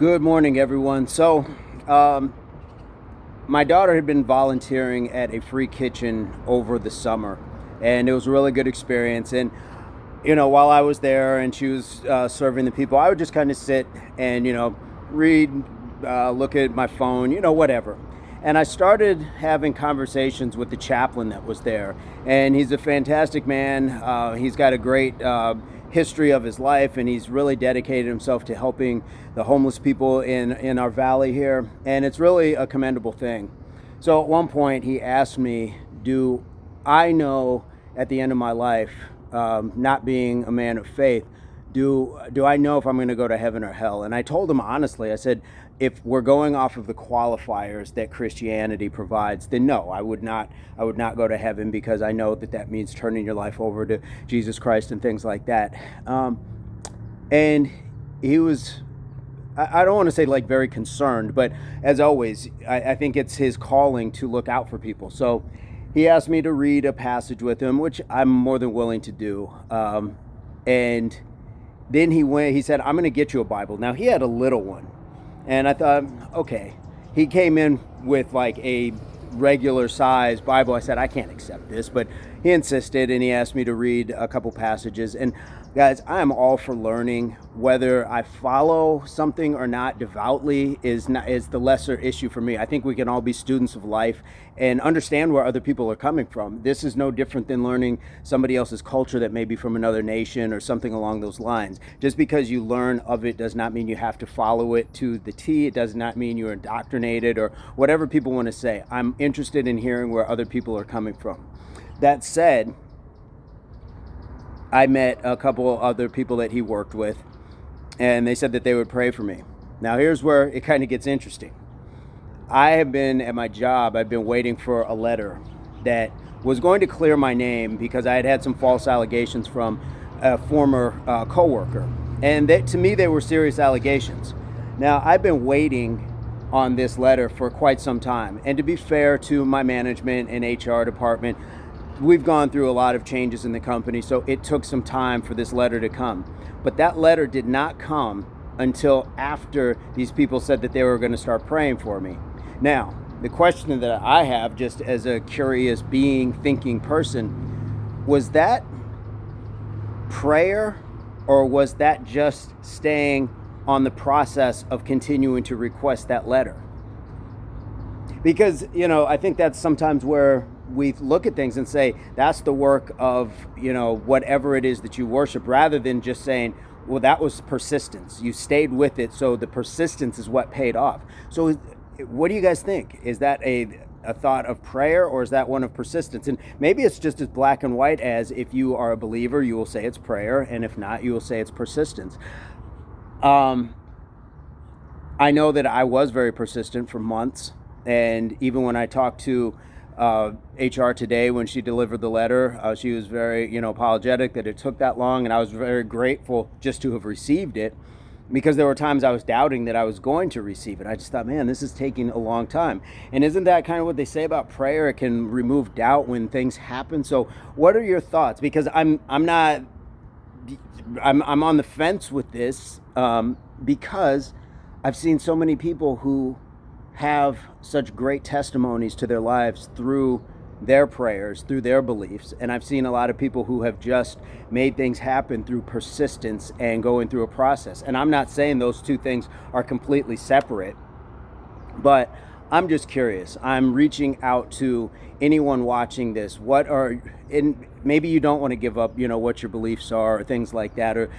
Good morning, everyone. Um, my daughter had been volunteering at a free kitchen over the summer, and it was a really good experience. And while I was there and she was serving the people, I would just kind of sit and read, look at my phone, whatever. And I started having conversations with the chaplain that was there, and he's a fantastic man. He's got a great history of his life, and he's really dedicated himself to helping the homeless people in our valley here, and it's really a commendable thing. So at one point, he asked me, "Do I know at the end of my life, not being a man of faith, do I know if I'm going to go to heaven or hell?" And I told him honestly, I said, if we're going off of the qualifiers that Christianity provides, then no, I would not go to heaven, because I know that means turning your life over to Jesus Christ and things like that. And he was, I don't want to say like very concerned, but as always, I think it's his calling to look out for people. So he asked me to read a passage with him, which I'm more than willing to do. And then he said, "I'm going to get you a Bible." Now, he had a little one, and I thought, okay. He came in with like a regular size Bible. I said, "I can't accept this," but he insisted, and he asked me to read a couple passages. And guys, I am all for learning. Whether I follow something or not devoutly is the lesser issue for me. I think we can all be students of life and understand where other people are coming from. This is no different than learning somebody else's culture that may be from another nation or something along those lines. Just because you learn of it does not mean you have to follow it to the T. It does not mean you're indoctrinated or whatever people want to say. I'm interested in hearing where other people are coming from. That said, I met a couple other people that he worked with, and they said that they would pray for me. Now, here's where it kind of gets interesting. I have been at my job, I've been waiting for a letter that was going to clear my name because I had had some false allegations from a former coworker. And to me, they were serious allegations. Now, I've been waiting on this letter for quite some time. And to be fair to my management and HR department, we've gone through a lot of changes in the company, so it took some time for this letter to come. But that letter did not come until after these people said that they were going to start praying for me. Now, the question that I have, just as a curious being, thinking person, was that prayer, or was that just staying on the process of continuing to request that letter? Because, I think that's sometimes where we look at things and say, that's the work of, whatever it is that you worship, rather than just saying, well, that was persistence. You stayed with it, so the persistence is what paid off. So what do you guys think? Is that a thought of prayer, or is that one of persistence? And maybe it's just as black and white as, if you are a believer, you will say it's prayer, and if not, you will say it's persistence. I know that I was very persistent for months, and even when I talked to HR today, when she delivered the letter, she was very, apologetic that it took that long, and I was very grateful just to have received it, because there were times I was doubting that I was going to receive it. I just thought, man, this is taking a long time. And isn't that kind of what they say about prayer? It can remove doubt when things happen. So what are your thoughts? Because I'm on the fence with this, because I've seen so many people who have such great testimonies to their lives through their prayers, through their beliefs. And I've seen a lot of people who have just made things happen through persistence and going through a process. And I'm not saying those two things are completely separate, but I'm just curious. I'm reaching out to anyone watching this. And maybe you don't want to give up, what your beliefs are, or things like that, or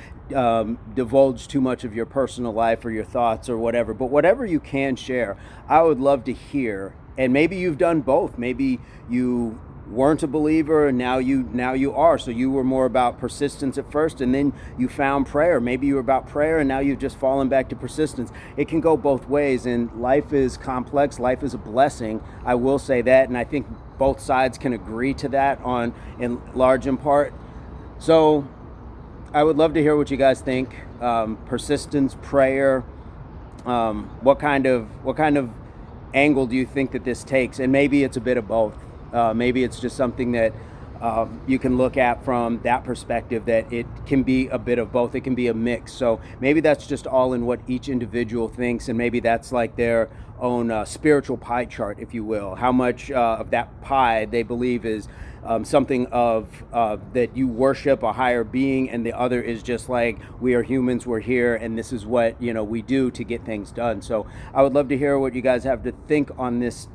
divulge too much of your personal life or your thoughts or whatever. But whatever you can share, I would love to hear. And maybe you've done both. Maybe you weren't a believer and now you are. So you were more about persistence at first, and then you found prayer. Maybe you were about prayer and now you've just fallen back to persistence. It can go both ways, and life is complex. Life is a blessing. I will say that, and I think both sides can agree to that in large in part. So I would love to hear what you guys think. Persistence, prayer, what kind of angle do you think that this takes? And maybe it's a bit of both. Maybe it's just something that you can look at from that perspective, that it can be a bit of both. It can be a mix. So maybe that's just all in what each individual thinks, and maybe that's like their own spiritual pie chart, if you will. How much of that pie they believe is something of that you worship a higher being, and the other is just like, we are humans, we're here, and this is what we do to get things done. So I would love to hear what you guys have to think on this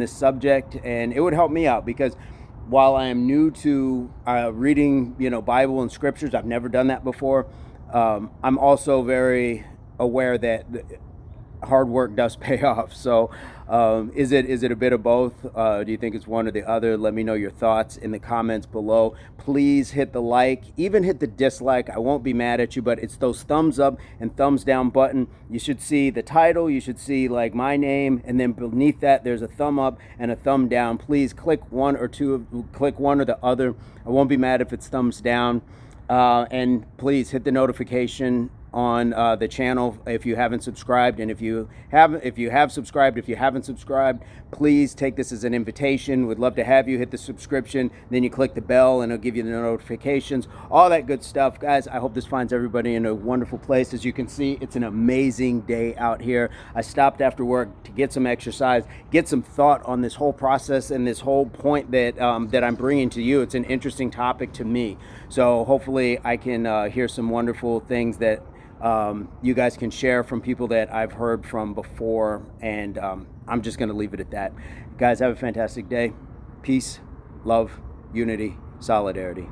subject, and it would help me out, because while I am new to reading, Bible and scriptures, I've never done that before. I'm also very aware that hard work does pay off. So is it a bit of both? Do you think it's one or the other? Let me know your thoughts in the comments below. Please hit the like, even hit the dislike. I won't be mad at you, but it's those thumbs up and thumbs down button. You should see the title, you should see like my name, and then beneath that there's a thumb up and a thumb down. Please click one or the other. I won't be mad if it's thumbs down. And please hit the notification on the channel if you haven't subscribed, and if you have subscribed, if you haven't subscribed, please take this as an invitation. We'd love to have you hit the subscription, then you click the bell and it'll give you the notifications, all that good stuff. Guys, I hope this finds everybody in a wonderful place. As you can see, it's an amazing day out here. I stopped after work to get some exercise, get some thought on this whole process and this whole point that that I'm bringing to you. It's an interesting topic to me, so hopefully I can hear some wonderful things that you guys can share from people that I've heard from before, and I'm just going to leave it at that. Guys, have a fantastic day. Peace, love, unity, solidarity.